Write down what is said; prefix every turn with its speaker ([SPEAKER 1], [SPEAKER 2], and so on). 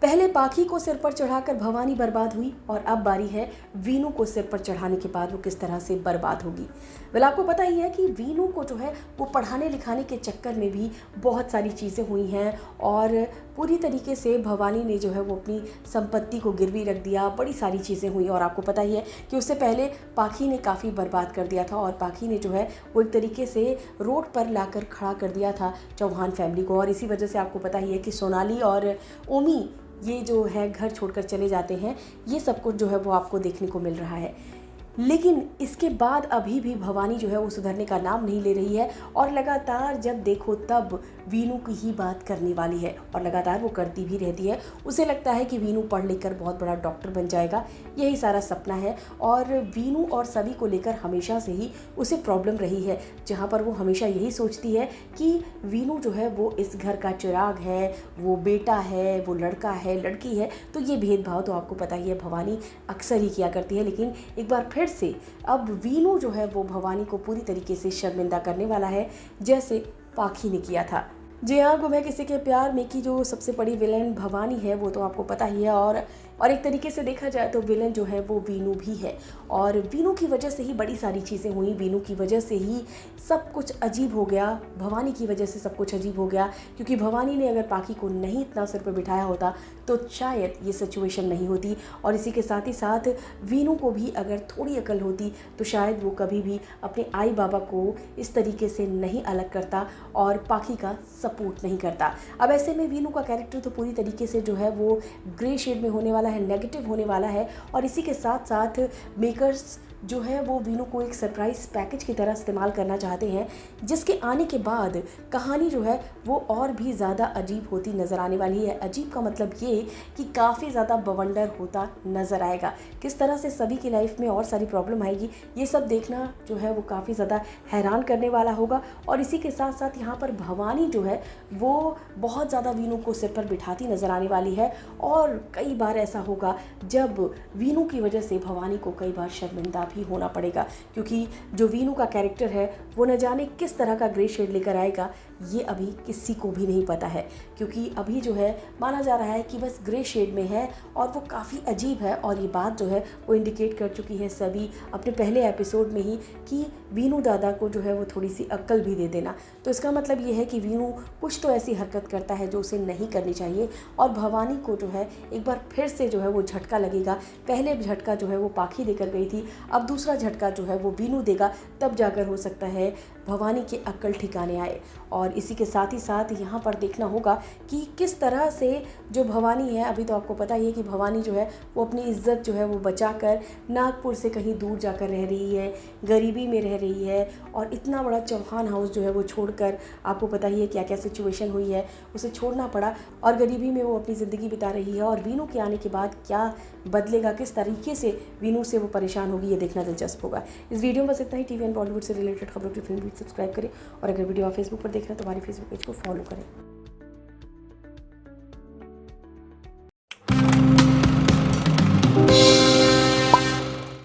[SPEAKER 1] पहले पाखी को सिर पर चढ़ाकर भवानी बर्बाद हुई और अब बारी है वीनू को सिर पर चढ़ाने के बाद वो किस तरह से बर्बाद होगी। वेल, आपको पता ही है कि वीनू को जो है वो पढ़ाने लिखाने के चक्कर में भी बहुत सारी चीज़ें हुई हैं और पूरी तरीके से भवानी ने जो है वो अपनी संपत्ति को गिरवी रख दिया, बड़ी सारी चीज़ें हुई। और आपको पता ही है कि उससे पहले पाखी ने काफ़ी बर्बाद कर दिया था और पाखी ने जो है वो एक तरीके से रोड पर लाकर खड़ा कर दिया था चौहान फैमिली को। और इसी वजह से आपको पता ही है कि सोनाली और ओमी ये जो है घर छोड़कर चले जाते हैं। ये सब कुछ जो है वो आपको देखने को मिल रहा है। लेकिन इसके बाद अभी भी भवानी जो है वो सुधरने का नाम नहीं ले रही है और लगातार जब देखो तब वीनू की ही बात करने वाली है और लगातार वो करती भी रहती है। उसे लगता है कि वीनू पढ़ लिख कर बहुत बड़ा डॉक्टर बन जाएगा, यही सारा सपना है। और वीनू और सभी को लेकर हमेशा से ही उसे प्रॉब्लम रही है, जहाँ पर वो हमेशा यही सोचती है कि वीनू जो है वो इस घर का चिराग है, वो बेटा है, वो लड़का है, लड़की है। तो ये भेदभाव तो आपको पता ही है भवानी अक्सर ही किया करती है। लेकिन एक बार फिर से अब वीनू जो है वो भवानी को पूरी तरीके से शर्मिंदा करने वाला है, जैसे पाखी ने किया था। जी हाँ, गुम है किसी के प्यार में की जो सबसे बड़ी विलेन भवानी है वो तो आपको पता ही है। और एक तरीके से देखा जाए तो विलेन जो है वो वीनू भी है और वीनू की वजह से ही बड़ी सारी चीज़ें हुई, वीनू की वजह से ही सब कुछ अजीब हो गया, भवानी की वजह से सब कुछ अजीब हो गया। क्योंकि भवानी ने अगर पाखी को नहीं इतना सिर पर बिठाया होता तो शायद ये सिचुएशन नहीं होती। और इसी के साथ ही साथ वीनू को भी अगर थोड़ी अकल होती तो शायद वो कभी भी अपने आई बाबा को इस तरीके से नहीं अलग करता और पाखी का सपोर्ट नहीं करता। अब ऐसे में वीनू का कैरेक्टर तो पूरी तरीके से जो है वो ग्रे शेड में होने वाला है, नेगेटिव होने वाला है। और इसी के साथ साथ मेकर्स जो है वो वीनू को एक सरप्राइज़ पैकेज की तरह इस्तेमाल करना चाहते हैं, जिसके आने के बाद कहानी जो है वो और भी ज़्यादा अजीब होती नज़र आने वाली है। अजीब का मतलब ये कि काफ़ी ज़्यादा बवंडर होता नज़र आएगा, किस तरह से सभी की लाइफ में और सारी प्रॉब्लम आएगी, ये सब देखना जो है वो काफ़ी ज़्यादा हैरान करने वाला होगा। और इसी के साथ साथ यहाँ पर भवानी जो है वो बहुत ज़्यादा वीनू को सिर पर बिठाती नज़र आने वाली है। और कई बार ऐसा होगा जब वीनू की वजह से भवानी को कई बार शर्मिंदा भी होना पड़ेगा, क्योंकि जो वीनू का कैरेक्टर है वो न जाने किस तरह का ग्रे शेड लेकर आएगा, ये अभी किसी को भी नहीं पता है। क्योंकि अभी जो है माना जा रहा है कि बस ग्रे शेड में है और वो काफ़ी अजीब है। और ये बात जो है वो इंडिकेट कर चुकी है सभी अपने पहले एपिसोड में ही कि वीनू दादा को जो है वो थोड़ी सी अक्ल भी दे देना। तो इसका मतलब ये है कि वीनू कुछ तो ऐसी हरकत करता है जो उसे नहीं करनी चाहिए और भवानी को जो है एक बार फिर से जो है वो झटका लगेगा। पहले झटका जो है वो पाखी देकर गई थी, अब दूसरा झटका जो है वो वीनू देगा, तब जाकर हो सकता है भवानी के अक्ल ठिकाने आए। और इसी के साथ ही साथ यहाँ पर देखना होगा कि किस तरह से जो भवानी है, अभी तो आपको पता ही है कि भवानी जो है वो अपनी इज्जत जो है वो बचाकर नागपुर से कहीं दूर जाकर रह रही है, गरीबी में रह रही है। और इतना बड़ा चौहान हाउस जो है वो छोड़कर, आपको पता ही है क्या क्या सिचुएशन हुई है, उसे छोड़ना पड़ा और गरीबी में वो अपनी ज़िंदगी बिता रही है। और वीनू के आने के बाद क्या बदलेगा, किस तरीके से वीनू से वो परेशान होगी, ये देखना दिलचस्प होगा। इस वीडियो में बस इतना ही। टीवी एंड बॉलीवुड से रिलेटेड खबरों की फिल्म भी सब्सक्राइब करें और अगर वीडियो आप फेसबुक पर देख रहे हैं तो हमारी फेसबुक पेज को फॉलो करें।